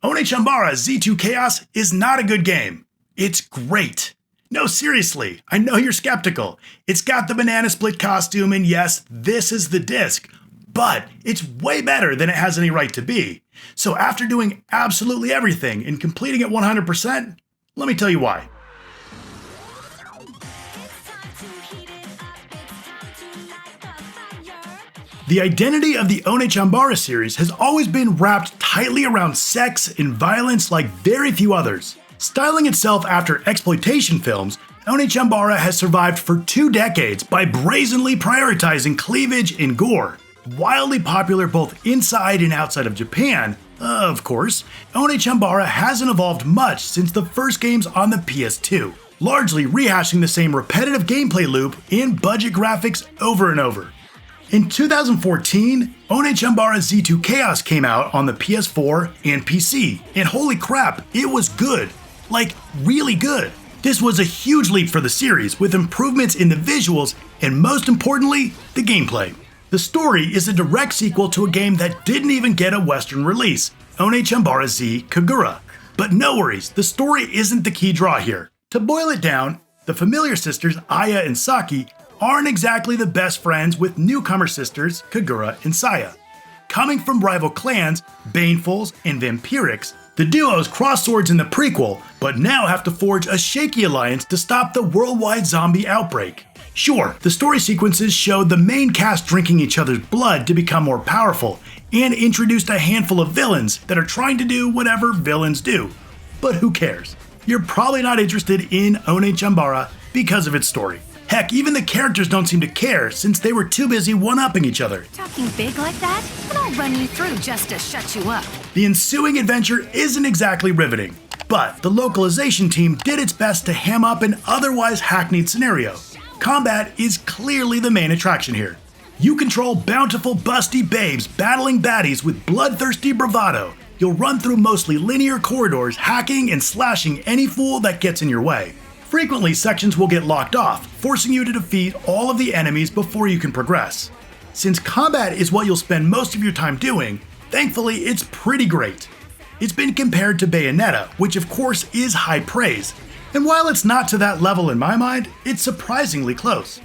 Onechanbara Z2 Chaos is not a good game. It's great. No, seriously, I know you're skeptical. It's got the banana split costume, and yes, this is the disc, but it's way better than it has any right to be. So after doing absolutely everything and completing it 100%, let me tell you why. The identity of the Onechanbara series has always been wrapped tightly around sex and violence like very few others. Styling itself after exploitation films, Onechanbara has survived for 2 decades by brazenly prioritizing cleavage and gore. Wildly popular both inside and outside of Japan, of course, Onechanbara hasn't evolved much since the first games on the PS2, largely rehashing the same repetitive gameplay loop and budget graphics over and over. In 2014, Onechanbara Z2 Chaos came out on the PS4 and PC, and holy crap, it was good. Like, really good. This was a huge leap for the series, with improvements in the visuals and most importantly, the gameplay. The story is a direct sequel to a game that didn't even get a Western release, Onechanbara Z Kagura. But no worries, the story isn't the key draw here. To boil it down, the familiar sisters Aya and Saki aren't exactly the best friends with newcomer sisters Kagura and Saaya. Coming from rival clans, Banefuls and Vampirics, the duos crossed swords in the prequel, but now have to forge a shaky alliance to stop the worldwide zombie outbreak. Sure, the story sequences showed the main cast drinking each other's blood to become more powerful, and introduced a handful of villains that are trying to do whatever villains do. But who cares? You're probably not interested in Onechanbara because of its story. Heck, even the characters don't seem to care since they were too busy one-upping each other. Talking big like that? Then I'll run you through just to shut you up. The ensuing adventure isn't exactly riveting, but the localization team did its best to ham up an otherwise hackneyed scenario. Combat is clearly the main attraction here. You control bountiful, busty babes battling baddies with bloodthirsty bravado. You'll run through mostly linear corridors, hacking and slashing any fool that gets in your way. Frequently, sections will get locked off, forcing you to defeat all of the enemies before you can progress. Since combat is what you'll spend most of your time doing, thankfully it's pretty great. It's been compared to Bayonetta, which of course is high praise, and while it's not to that level in my mind, it's surprisingly close.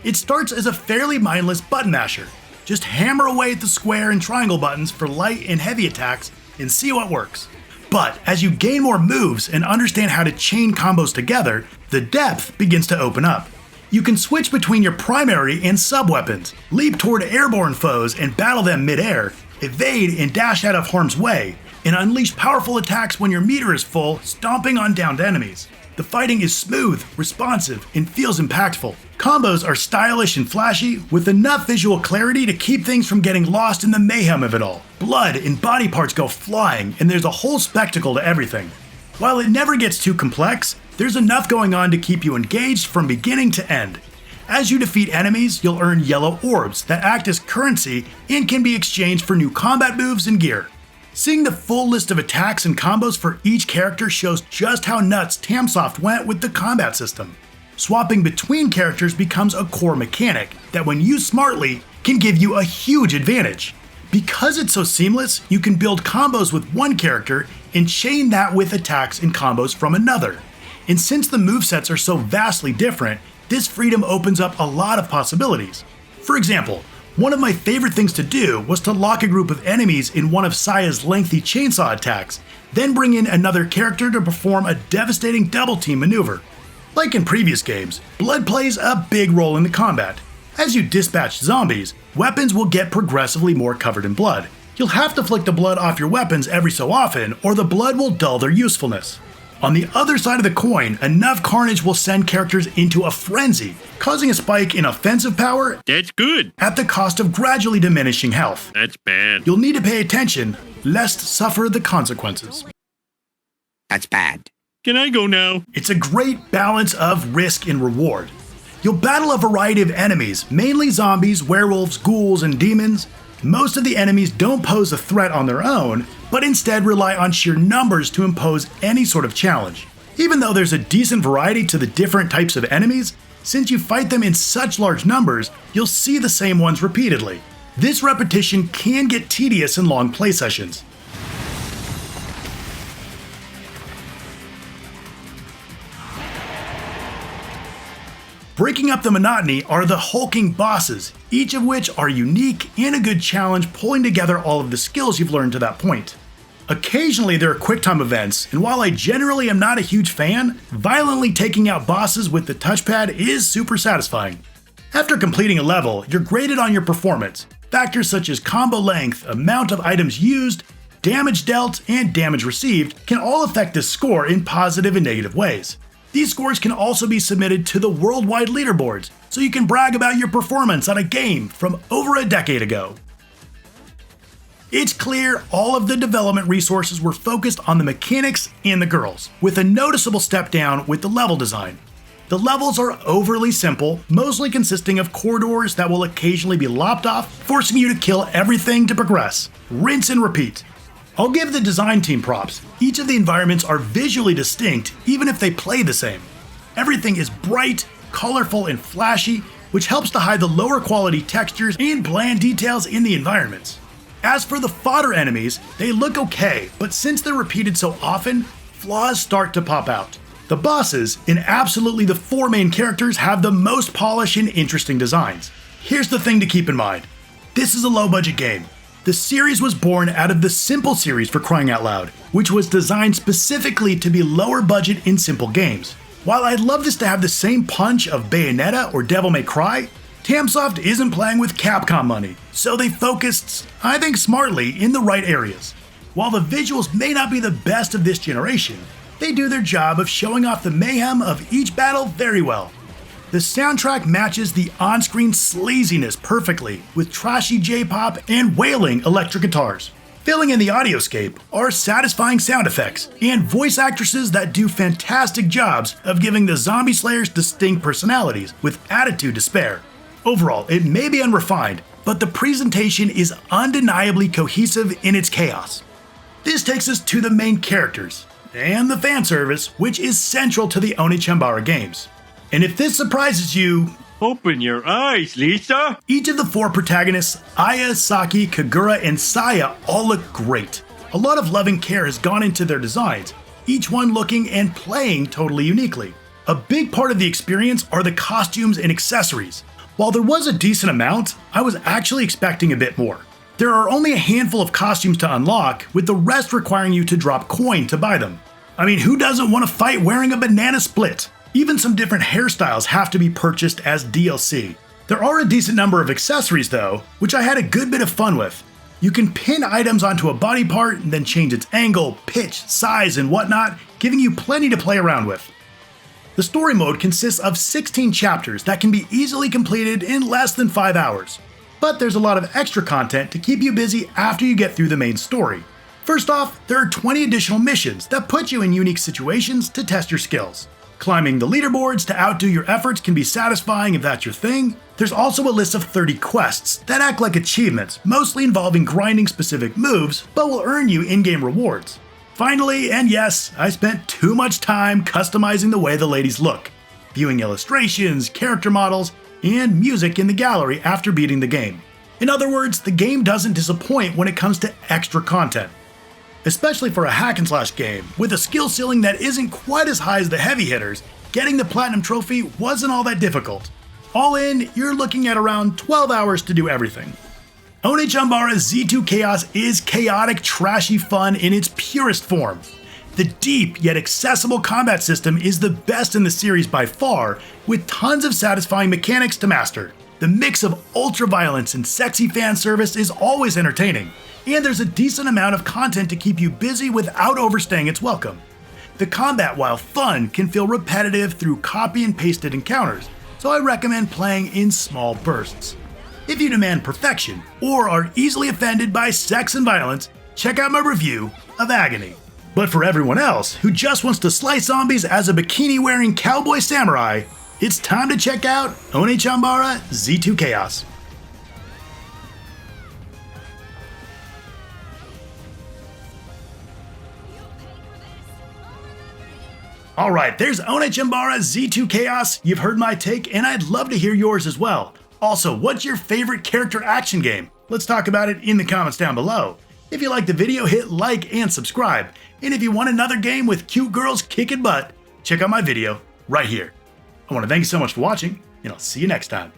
It starts as a fairly mindless button masher. Just hammer away at the square and triangle buttons for light and heavy attacks and see what works. But as you gain more moves and understand how to chain combos together, the depth begins to open up. You can switch between your primary and sub-weapons, leap toward airborne foes and battle them mid-air, evade and dash out of harm's way, and unleash powerful attacks when your meter is full, stomping on downed enemies. The fighting is smooth, responsive, and feels impactful. Combos are stylish and flashy, with enough visual clarity to keep things from getting lost in the mayhem of it all. Blood and body parts go flying, and there's a whole spectacle to everything. While it never gets too complex, there's enough going on to keep you engaged from beginning to end. As you defeat enemies, you'll earn yellow orbs that act as currency and can be exchanged for new combat moves and gear. Seeing the full list of attacks and combos for each character shows just how nuts Tamsoft went with the combat system. Swapping between characters becomes a core mechanic that, when used smartly, can give you a huge advantage. Because it's so seamless, you can build combos with one character and chain that with attacks and combos from another. And since the movesets are so vastly different, this freedom opens up a lot of possibilities. For example, one of my favorite things to do was to lock a group of enemies in one of Saaya's lengthy chainsaw attacks, then bring in another character to perform a devastating double team maneuver. Like in previous games, blood plays a big role in the combat. As you dispatch zombies, weapons will get progressively more covered in blood. You'll have to flick the blood off your weapons every so often, or the blood will dull their usefulness. On the other side of the coin, enough carnage will send characters into a frenzy, causing a spike in offensive power. That's good. At the cost of gradually diminishing health. That's bad. You'll need to pay attention, lest suffer the consequences. That's bad. Can I go now? It's a great balance of risk and reward. You'll battle a variety of enemies, mainly zombies, werewolves, ghouls, and demons. Most of the enemies don't pose a threat on their own, but instead rely on sheer numbers to impose any sort of challenge. Even though there's a decent variety to the different types of enemies, since you fight them in such large numbers, you'll see the same ones repeatedly. This repetition can get tedious in long play sessions. Breaking up the monotony are the hulking bosses, each of which are unique and a good challenge pulling together all of the skills you've learned to that point. Occasionally there are quick-time events, and while I generally am not a huge fan, violently taking out bosses with the touchpad is super satisfying. After completing a level, you're graded on your performance. Factors such as combo length, amount of items used, damage dealt, and damage received can all affect this score in positive and negative ways. These scores can also be submitted to the worldwide leaderboards, so you can brag about your performance on a game from over a decade ago. It's clear all of the development resources were focused on the mechanics and the girls, with a noticeable step down with the level design. The levels are overly simple, mostly consisting of corridors that will occasionally be lopped off, forcing you to kill everything to progress. Rinse and repeat. I'll give the design team props. Each of the environments are visually distinct, even if they play the same. Everything is bright, colorful, and flashy, which helps to hide the lower quality textures and bland details in the environments. As for the fodder enemies, they look okay, but since they're repeated so often, flaws start to pop out. The bosses, and absolutely the 4 main characters, have the most polish and interesting designs. Here's the thing to keep in mind. This is a low-budget game. The series was born out of the Simple series, for crying out loud, which was designed specifically to be lower budget in simple games. While I'd love this to have the same punch of Bayonetta or Devil May Cry, Tamsoft isn't playing with Capcom money, so they focused, I think smartly, in the right areas. While the visuals may not be the best of this generation, they do their job of showing off the mayhem of each battle very well. The soundtrack matches the on-screen sleaziness perfectly, with trashy J-pop and wailing electric guitars. Filling in the audioscape are satisfying sound effects and voice actresses that do fantastic jobs of giving the zombie slayers distinct personalities with attitude to spare. Overall, it may be unrefined, but the presentation is undeniably cohesive in its chaos. This takes us to the main characters, and the fan service, which is central to the Onechanbara games. And if this surprises you, open your eyes, Lisa! Each of the 4 protagonists, Aya, Saki, Kagura, and Saaya, all look great. A lot of love and care has gone into their designs, each one looking and playing totally uniquely. A big part of the experience are the costumes and accessories. While there was a decent amount, I was actually expecting a bit more. There are only a handful of costumes to unlock, with the rest requiring you to drop coin to buy them. I mean, who doesn't want to fight wearing a banana split? Even some different hairstyles have to be purchased as DLC. There are a decent number of accessories though, which I had a good bit of fun with. You can pin items onto a body part and then change its angle, pitch, size, and whatnot, giving you plenty to play around with. The story mode consists of 16 chapters that can be easily completed in less than 5 hours. But there's a lot of extra content to keep you busy after you get through the main story. First off, there are 20 additional missions that put you in unique situations to test your skills. Climbing the leaderboards to outdo your efforts can be satisfying if that's your thing. There's also a list of 30 quests that act like achievements, mostly involving grinding specific moves, but will earn you in-game rewards. Finally, and yes, I spent too much time customizing the way the ladies look, viewing illustrations, character models, and music in the gallery after beating the game. In other words, the game doesn't disappoint when it comes to extra content. Especially for a hack-and-slash game, with a skill ceiling that isn't quite as high as the heavy hitters, getting the Platinum Trophy wasn't all that difficult. All in, you're looking at around 12 hours to do everything. Onechanbara Z2 Chaos is chaotic, trashy fun in its purest form. The deep yet accessible combat system is the best in the series by far, with tons of satisfying mechanics to master. The mix of ultra-violence and sexy fan service is always entertaining, and there's a decent amount of content to keep you busy without overstaying its welcome. The combat, while fun, can feel repetitive through copy and pasted encounters, so I recommend playing in small bursts. If you demand perfection, or are easily offended by sex and violence, check out my review of Agony. But for everyone else who just wants to slice zombies as a bikini-wearing cowboy samurai, it's time to check out Onechanbara Z2 Chaos. Alright, there's Onechanbara Z2 Chaos. You've heard my take, and I'd love to hear yours as well. Also, what's your favorite character action game? Let's talk about it in the comments down below. If you liked the video, hit like and subscribe. And if you want another game with cute girls kicking butt, check out my video right here. I want to thank you so much for watching, and I'll see you next time.